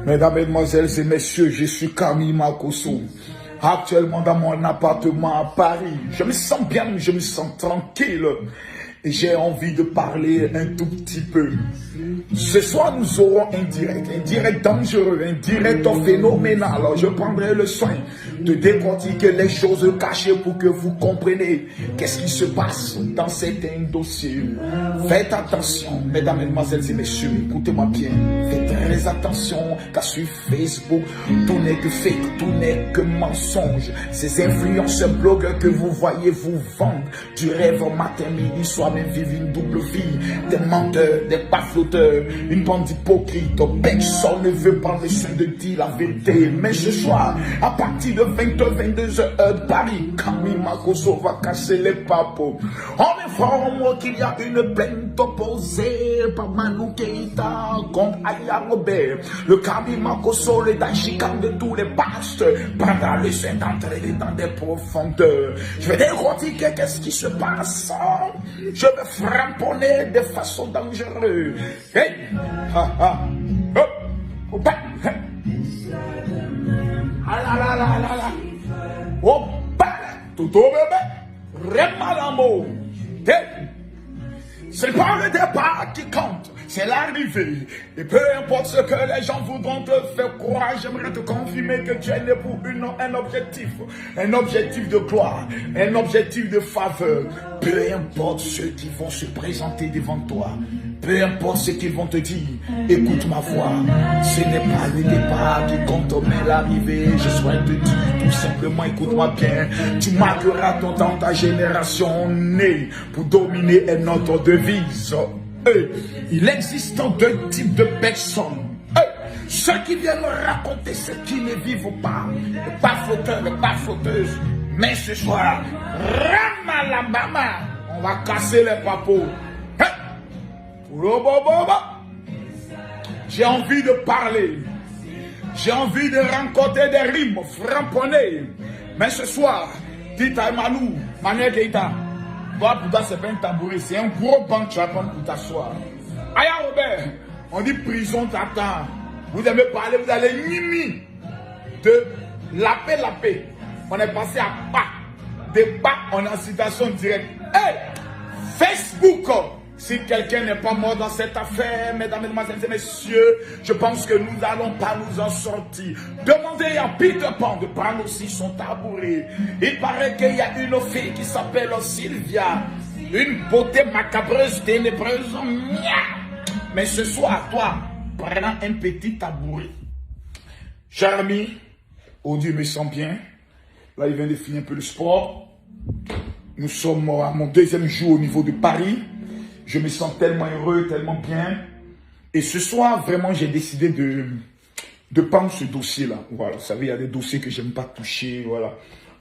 Mesdames, Mesdemoiselles et Messieurs, je suis Camille Makosso. Actuellement dans mon appartement à Paris. Je me sens bien, je me sens tranquille. Et j'ai envie de parler un tout petit peu. Ce soir, nous aurons un direct dangereux, un direct phénoménal. Alors, je prendrai le soin de décortiquer les choses cachées pour que vous compreniez qu'est-ce qui se passe dans certains dossiers. Faites attention, mesdames, mesdemoiselles et messieurs, écoutez-moi bien. Faites très attention, car sur Facebook, tout n'est que fake, tout n'est que mensonge. Ces influenceurs blogueurs que vous voyez vous vendent du rêve matin, midi, soir, même vivre une double vie. Des menteurs, des bafloteurs, une bande d'hypocrites. Personne ne veut prendre le soin de dire la vérité. Mais ce soir, à partir de 20h, 22h heure de Paris, Camille Makosso va casser les papos. On informe qu'il y a une plainte opposée par Manu Keïta contre Aya Robert. Le Camille Makosso, le dajikan de tous les pasteurs, pendant le soin d'entrer dans des profondeurs. Je vais décortiquer qu'est-ce qui se passe. Je vais framponner de façon dangereuse. Hey! Ha ha! Hop! Hop! Ah la la la la la! Hop! Tout au bébé! Remalamo! Hey! C'est pas le départ qui compte, c'est l'arrivée. Et peu importe ce que les gens voudront te faire croire, j'aimerais te confirmer que tu es né pour un objectif de gloire, un objectif de faveur. Peu importe ceux qui vont se présenter devant toi, peu importe ce qu'ils vont te dire, écoute ma voix. Ce n'est pas le départ qui compte, mais l'arrivée. Je souhaite te dire tout simplement, écoute-moi bien. Tu marqueras ton temps, ta génération née pour dominer une autre devise. Il existe deux types de personnes. Ceux qui viennent raconter ce qu'ils ne vivent pas. Le pas fauteur, le pas fauteuse. Mais ce soir, Ramalabama, on va casser les papos. J'ai envie de parler. J'ai envie de rencontrer des rimes framponnées. Mais ce soir, Tita Emmanou, Mané Keïta, toi, pour toi, c'est pas un tabouret, c'est un gros banc que tu vas prendre pour t'asseoir. Aya Robert, on dit prison t'attend. Vous avez parlé, vous allez nimi de lapé. On est passé à pas. De pas, on est en citation directe. Hey! Facebook! Si quelqu'un n'est pas mort dans cette affaire, mesdames, mesdemoiselles et messieurs, je pense que nous n'allons pas nous en sortir. Demandez à Peter Pan de prendre aussi son tabouret. Il paraît qu'il y a une fille qui s'appelle Sylvia. Une beauté macabreuse, ténébreuse. Mais ce soir, toi, prends un petit tabouret. Cher ami, oh Dieu me sent bien. Là, il vient de finir un peu le sport. Nous sommes à mon deuxième jour au niveau de Paris. Je me sens tellement heureux, tellement bien. Et ce soir, vraiment, j'ai décidé de prendre ce dossier-là. Voilà, vous savez, il y a des dossiers que j'aime pas toucher, voilà.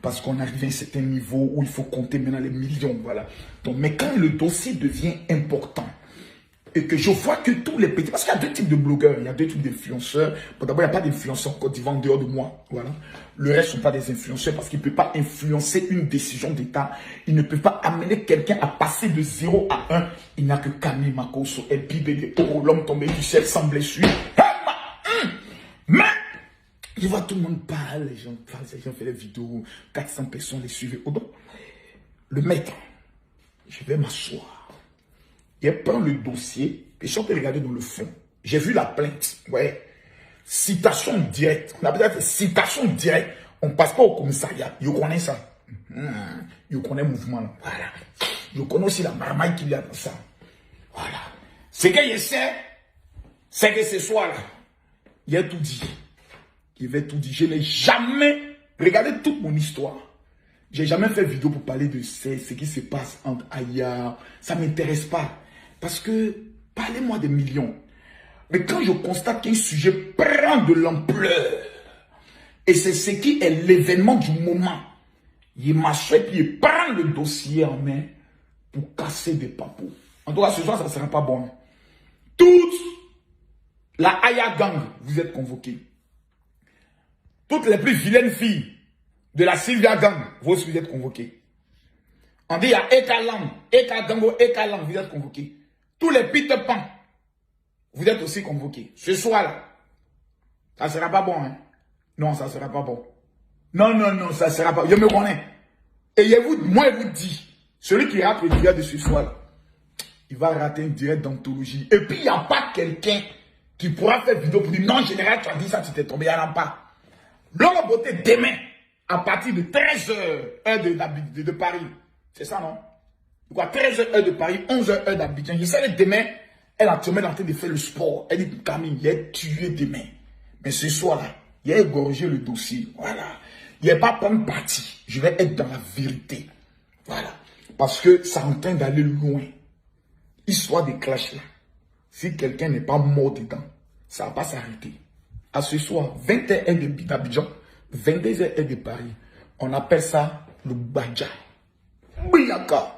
Parce qu'on arrive à un certain niveau où il faut compter maintenant les millions, voilà. Donc, mais quand le dossier devient important, et que je vois que tous les petits... Parce qu'il y a deux types de blogueurs, il y a deux types d'influenceurs. Bon, d'abord, il n'y a pas d'influenceurs en Côte d'Ivoire en dehors de moi. Voilà. Le reste ne sont pas des influenceurs parce qu'ils ne peuvent pas influencer une décision d'État. Ils ne peuvent pas amener quelqu'un à passer de 0 à 1. Il n'y a que Camille Makosso, LPBD, l'homme tombé du ciel sans blessure. Mais, je vois tout le monde parle, les gens parlent, les gens font des vidéos, 400 personnes les suivent. Donc, le maître, je vais m'asseoir. Il prend le dossier et je peux regarder dans le fond. J'ai vu la plainte. Ouais. Citation directe. On appelle ça citation directe. On ne passe pas au commissariat. Je connais ça. Je connais le mouvement. Là. Voilà. Je connais aussi la marmaille qu'il y a dans ça. Voilà. Ce que je sais, c'est que ce soir-là, il a tout dit. Il va tout dire. Je n'ai jamais regardé toute mon histoire. J'ai jamais fait vidéo pour parler de ce qui se passe entre Aya. Ça ne m'intéresse pas. Parce que, parlez-moi des millions. Mais quand je constate qu'un sujet prend de l'ampleur, et c'est ce qui est l'événement du moment, il m'achète et il prend le dossier en main pour casser des papous. En tout cas, ce soir, ça ne sera pas bon. Toute la Aya Gang, vous êtes convoqués. Toutes les plus vilaines filles de la Sylvia Gang, vous êtes convoqués. On dit il y a Ekalang, Ekadango, Ekalang, vous êtes convoqués. Tous les Peter Pan, vous êtes aussi convoqués. Ce soir-là, Ça ne sera pas bon. Hein? Non, ça ne sera pas bon. Non, non, non, ça ne sera pas. Je me connais. Et moi, je vous dis, celui qui rate le direct de ce soir, il va rater un direct d'anthologie. Et puis, il n'y a pas quelqu'un qui pourra faire vidéo pour dire non, général, tu as dit ça, tu t'es tombé. Il n'y en a pas. L'homme beauté demain, à partir de 13h, heure de Paris. C'est ça, non? Quoi, 13h, heure de Paris, 11h, heure d'Abidjan. Je sais que demain, elle est actuellement en train de faire le sport. Elle dit, Camille, il est tué demain. Mais ce soir-là, il a égorgé le dossier. Voilà. Il n'est pas prendre parti. Je vais être dans la vérité. Voilà. Parce que ça est en train d'aller loin. Histoire des clashs là. Si quelqu'un n'est pas mort dedans, ça ne va pas s'arrêter. À ce soir, 21h d'Abidjan, 22h de Paris. On appelle ça le Badja. Biyaka.